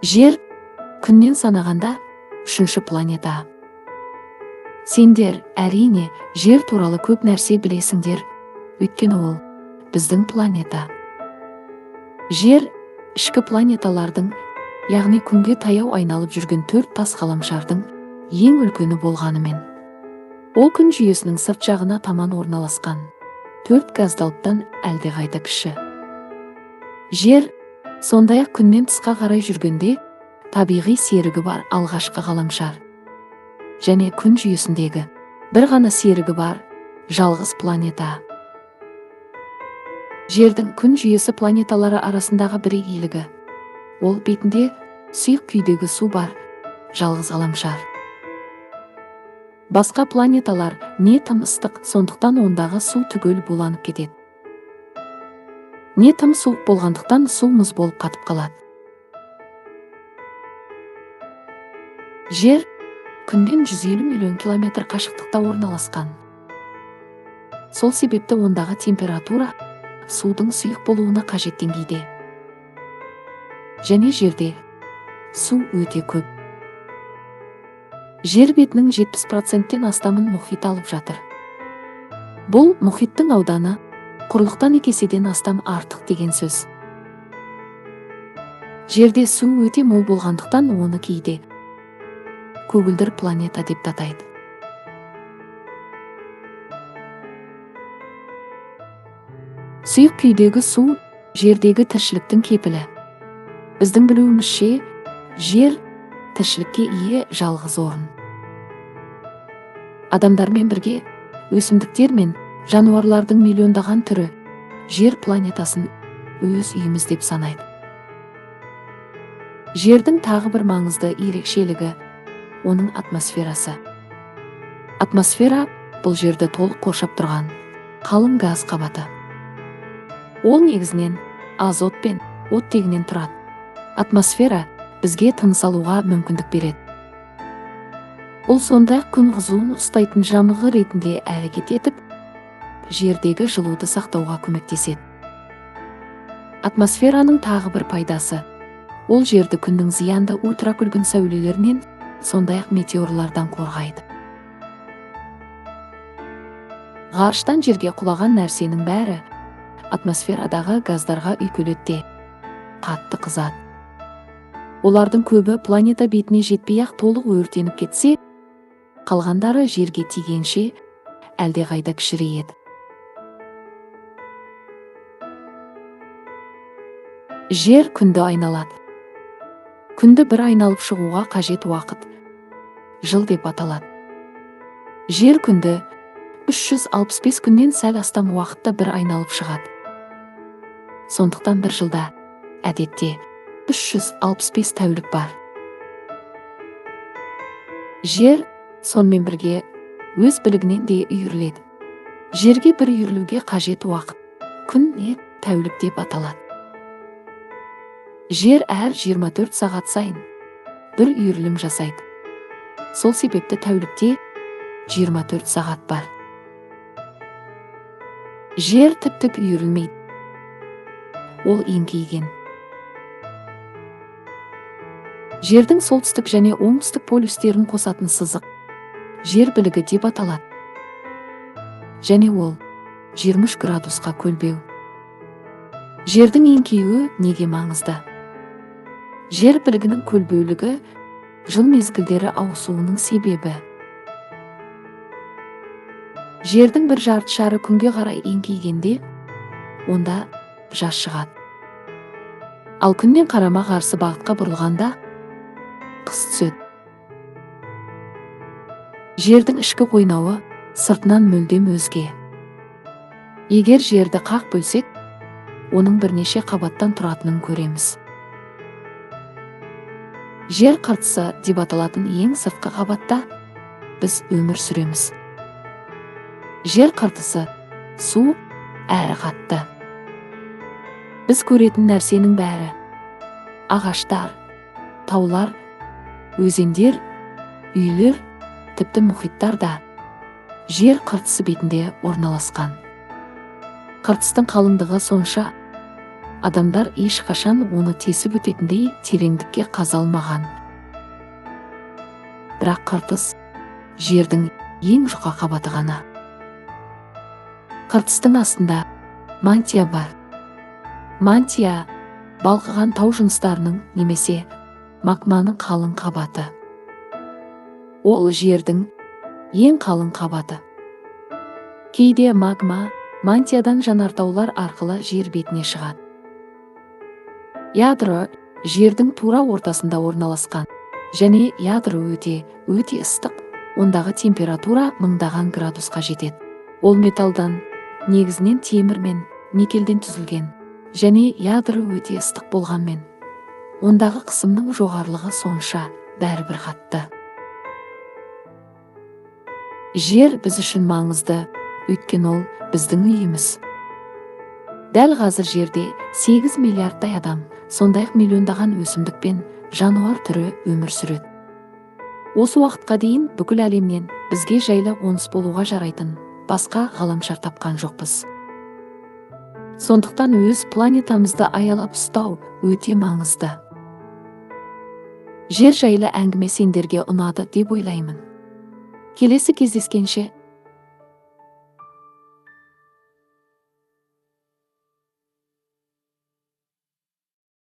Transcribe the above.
Жер күннен санағанда үшінші планета. Сендер әрине жер туралы көп нәрсе білесіңдер, өйткені ол біздің планета. Жер ішкі планеталардың, яғни күнге таяу айналып жүрген 4 тас ғаламшардың ең үлкені болғанымен, ол күн жүйесінің сырт жағына таман орналасқан 4 газдалыптан әлдеқайда кіші. Жер сондай-ақ күннен тысқа қарай жүргенде табиғи серігі бар алғашқы ғаламшар, және күн жүйесіндегі бір ғана серігі бар жалғыз планета. Жердің күн жүйесі планеталары арасындағы бірегейлігі, ол бетінде сұйық күйдегі су бар жалғыз ғаламшар. Басқа планеталар не тым ыстық, сондықтан ондағы су түгел буланып кетеді. Не тым суық болғандықтан су мұз болып қатып қалады. Жер күннен 150 миллион километр қашықтықта орналасқан. Сол себепті ондағы температура судың сұйық болуына қажет деңгейде. Және жерде су өте көп. Жер бетінің 70%-тен астамын мұхит алып жатыр. Бұл мұхиттың ауданы құрлықтан 2 еседен астам артық деген сөз. Жерде су өте мол болғандықтан оны кейде көгілдір планета деп атайды. Сұйық күйдегі су жердегі тіршіліктің кепілі. Біздің білуімізше, жер тіршілікке ие жалғыз орын. Адамдармен бірге өсімдіктер мен жануарлардың миллиондаған түрі жер планетасын өз үйіміз деп санайды. Жердің тағы бір маңызды ерекшелігі оның атмосферасы. Атмосфера бұл жерді толық қоршап тұрған қалың газ қабаты. Ол негізінен азот пен оттегінен тұрады. Атмосфера бізге тыныс алуға мүмкіндік береді. Ол сондай күн қызуын ұстайтын жамылғы ретінде әрекет етіп, жердегі жылуды сақтауға көмектеседі. Атмосфераның тағы бір пайдасы, ол жерді күннің зиянды ультракүлгін сәулелерінен, сондай-ақ метеорлардан қорғайды. Ғарыштан жерге құлаған нәрсенің бәрі атмосферадағы газдарға үйкеледі, қатты қызады. Олардың көбі планета бетіне жетпей-ақ толық өртеніп кетсе, қалғандары жерге тигенше әлдеқайда кішірейеді. Жер күнді айналады. Күнді бір айналып шығуға қажет уақыт жыл деп аталады. Жер күнді 365 күннен сәл астам уақытта бір айналып шығады. Сондықтан бір жылда әдетте 365 тәулік бар. Жер сонымен бірге өз білігінен де үйіріледі. Жерге бір үйірілуге қажет уақыт күн не тәулік деп аталады. Жер әр 24 сағат сайын бір үйірілім жасайды. Сол себепті тәулікте 24 сағат бар. Жер тіп-тік үйірілмейді. Ол еңкейген. Жердің солтүстік және оңтүстік полюстерін қосатын сызық жер білігі деп аталады. Және ол 23 градусқа көлбеу. Жердің еңкеюі неге маңызды? Жер білігінің көлбеулігі жыл мезгілдері ауысуының себебі. Жердің бір жарты шары күнге қарай еңкейгенде, онда жаз шығады. Ал күннен қарама қарсы бағытқа бұрылғанда қыс түседі. Жердің ішкі қойнауы сыртынан мүлдем өзге. Егер жерді қақ бөлсек, оның бірнеше қабаттан тұратынын көреміз. Жер қыртысы деп аталатын ең сыртқы қабатта біз өмір сүреміз. Жер қыртысы су әрі қатты. Біз көретін нәрсенің бәрі ағаштар, таулар, өзендер, үйлер, тіпті мұхиттар да жер қыртысы бетінде орналасқан. Қыртыстың қалыңдығы сонша адамдар ешқашан оны тесіп өтетіндей тереңдікке қаза алмаған. Бірақ қыртыс жердің ең жұқа қабаты ғана. Қыртыстың астында мантия бар. Мантия балқыған тау жыныстарының немесе магманың қалың қабаты. Ол жердің ең қалың қабаты. Кейде магма мантиядан жанартаулар арқылы жер бетіне шығады. Ядро жердің тура ортасында орналасқан, және ядро өте ыстық, ондағы температура мыңдаған градусқа жетеді. Ол металдан, негізінен темір мен никельден түзілген, және ядро өте ыстық болғанмен, ондағы қысымның жоғарылығы сонша бәрібір қатты. Жер біз үшін маңызды, өйткені ол біздің үйіміз. Дәл қазір жерде 8 миллиардтай адам, сондай-ақ миллиондаған өсімдік пен жануар түрі өмір сүреді. Осы уақытқа дейін бүкіл әлемнен бізге жайлы қоныс болуға жарайтын басқа ғаламшар тапқан жоқпыз. Сондықтан өз планетамызды аялап ұстау өте маңызды. Жер жайлы әңгіме сендерге ұнады деп ойлаймын. Келесі кездескенше